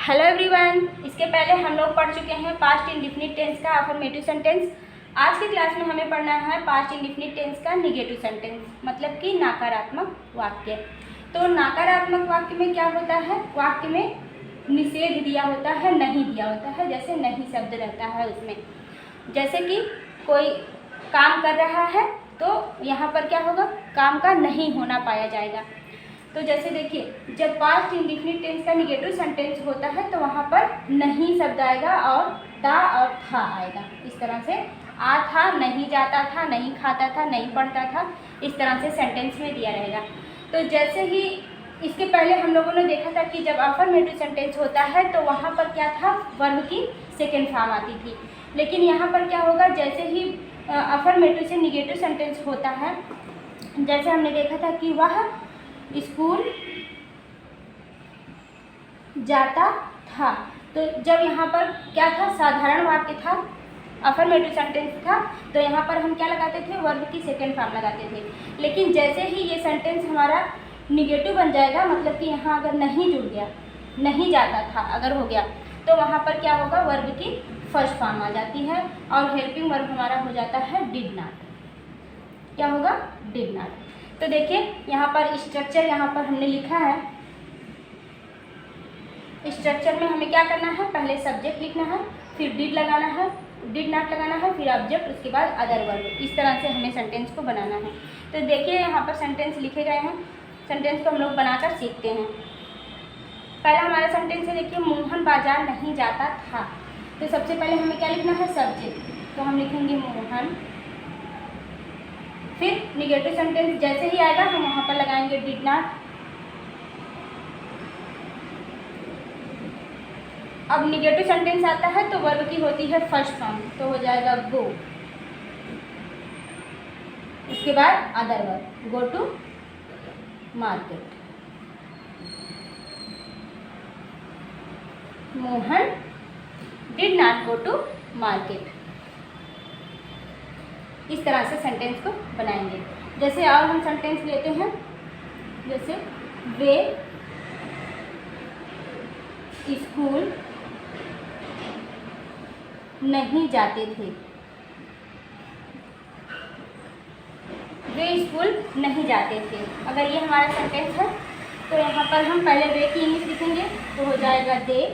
Hello everyone. इसके पहले हम लोग पढ़ चुके हैं पास्ट इंडेफिनिट टेंस का अफर्मेटिव सेंटेंस। आज की क्लास में हमें पढ़ना है पास्ट इंडेफिनिट टेंस का निगेटिव सेंटेंस, मतलब कि नकारात्मक वाक्य। तो नकारात्मक वाक्य में क्या होता है? वाक्य में निषेध दिया होता है, नहीं दिया होता है, जैसे नहीं शब्द रहता है उसमें। जैसे कि कोई काम कर रहा है तो यहाँ पर क्या होगा? काम का नहीं होना पाया जाएगा। तो जैसे देखिए, जब पास्ट इंडेफिनिट टेंस का निगेटिव सेंटेंस होता है तो वहाँ पर नहीं शब्द आएगा और ता और था आएगा। इस तरह से आ था, नहीं जाता था, नहीं खाता था, नहीं पढ़ता था, इस तरह से सेंटेंस में दिया रहेगा। तो जैसे ही इसके पहले हम लोगों ने देखा था कि जब अफर्मेटिव सेंटेंस होता है तो वहाँ पर क्या था? वर्ब की सेकेंड फॉर्म आती थी। लेकिन यहाँ पर क्या होगा? जैसे ही अफर्मेटिव से निगेटिव सेंटेंस होता है, जैसे हमने देखा था कि वह स्कूल जाता था, तो जब यहाँ पर क्या था? साधारण वाक्य था, अफर्मेटिव सेंटेंस था, तो यहाँ पर हम क्या लगाते थे? वर्ब की सेकेंड फॉर्म लगाते थे। लेकिन जैसे ही ये सेंटेंस हमारा निगेटिव बन जाएगा, मतलब कि यहाँ अगर नहीं जुड़ गया, नहीं जाता था अगर हो गया, तो वहाँ पर क्या होगा? वर्ब की फर्स्ट फॉर्म आ जाती है और हेल्पिंग वर्ब हमारा हो जाता है डिड नॉट। क्या होगा? Did not. तो देखिए यहाँ पर स्ट्रक्चर यहाँ पर हमने लिखा है। स्ट्रक्चर में हमें क्या करना है? पहले सब्जेक्ट लिखना है, फिर डिड लगाना है, डिड नॉट लगाना है, फिर ऑब्जेक्ट, उसके बाद अदर वर्ब। इस तरह से हमें सेंटेंस को बनाना है। तो देखिए यहाँ पर सेंटेंस लिखे गए हैं, सेंटेंस को हम लोग बनाकर सीखते हैं। पहला हमारा सेंटेंस है, देखिए, मोहन बाजार नहीं जाता था। तो सबसे पहले हमें क्या लिखना है? सब्जेक्ट। तो हम लिखेंगे मोहन, फिर निगेटिव सेंटेंस जैसे ही आएगा हम वहाँ पर लगाएंगे डिड नॉट। अब निगेटिव सेंटेंस आता है तो वर्ब की होती है फर्स्ट फॉर्म, तो हो जाएगा गो। उसके बाद other verb, go to market. Mohan did not go to market. इस तरह से सेंटेंस को बनाएंगे। जैसे और हम सेंटेंस लेते हैं, जैसे वे स्कूल नहीं जाते थे। वे स्कूल नहीं जाते थे, अगर ये हमारा सेंटेंस है तो यहाँ पर हम पहले वे की इंग्लिश लिखेंगे, तो हो जाएगा दे,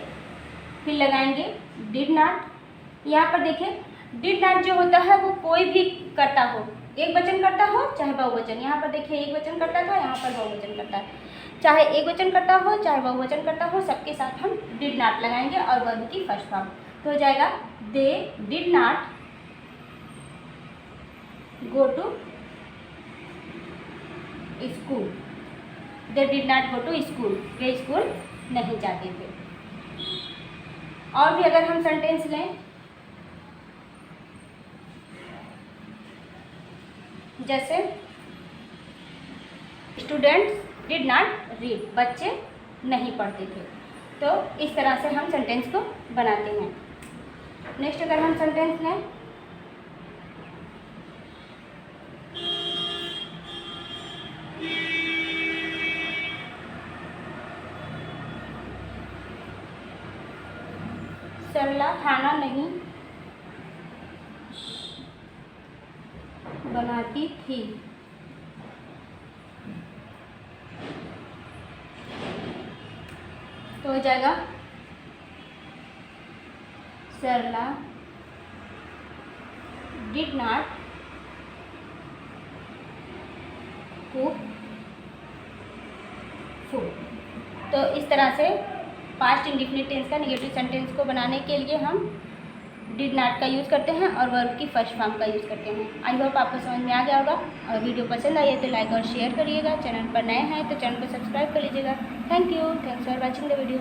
फिर लगाएंगे डिड नॉट। यहाँ पर देखिए डिड नॉट जो होता है वो कोई भी करता हो, एक वचन करता हो चाहे बहुवचन। यहाँ पर देखिए एक वचन करता था, यहाँ पर बहुवचन करता है। चाहे एक वचन करता हो चाहे बहुवचन करता हो, सबके साथ हम डिड नॉट लगाएंगे और वर्ब की फर्स्ट फॉर्म। तो हो जाएगा they did not go to school. They did not go to school, वे स्कूल नहीं जाते थे। और भी अगर हम सेंटेंस लें, जैसे स्टूडेंट्स डिड नॉट रीड, बच्चे नहीं पढ़ते थे। तो इस तरह से हम सेंटेंस को बनाते हैं। नेक्स्ट अगर हम सेंटेंस लें, सरला खाना नहीं बनाती थी। तो हो जाएगा सरला डिड नॉट कुक फूड। तो इस तरह से पास्ट इंडेफिनिट टेंस का निगेटिव सेंटेंस को बनाने के लिए हम डिड नॉट का यूज़ करते हैं और वर्ब की फर्स्ट फॉर्म का यूज़ करते हैं। आई होप आपको समझ में आ गया होगा। और वीडियो पसंद आई है तो लाइक और शेयर करिएगा। चैनल पर नए हैं तो चैनल को सब्सक्राइब कर लीजिएगा। Thank you, thanks for watching the video.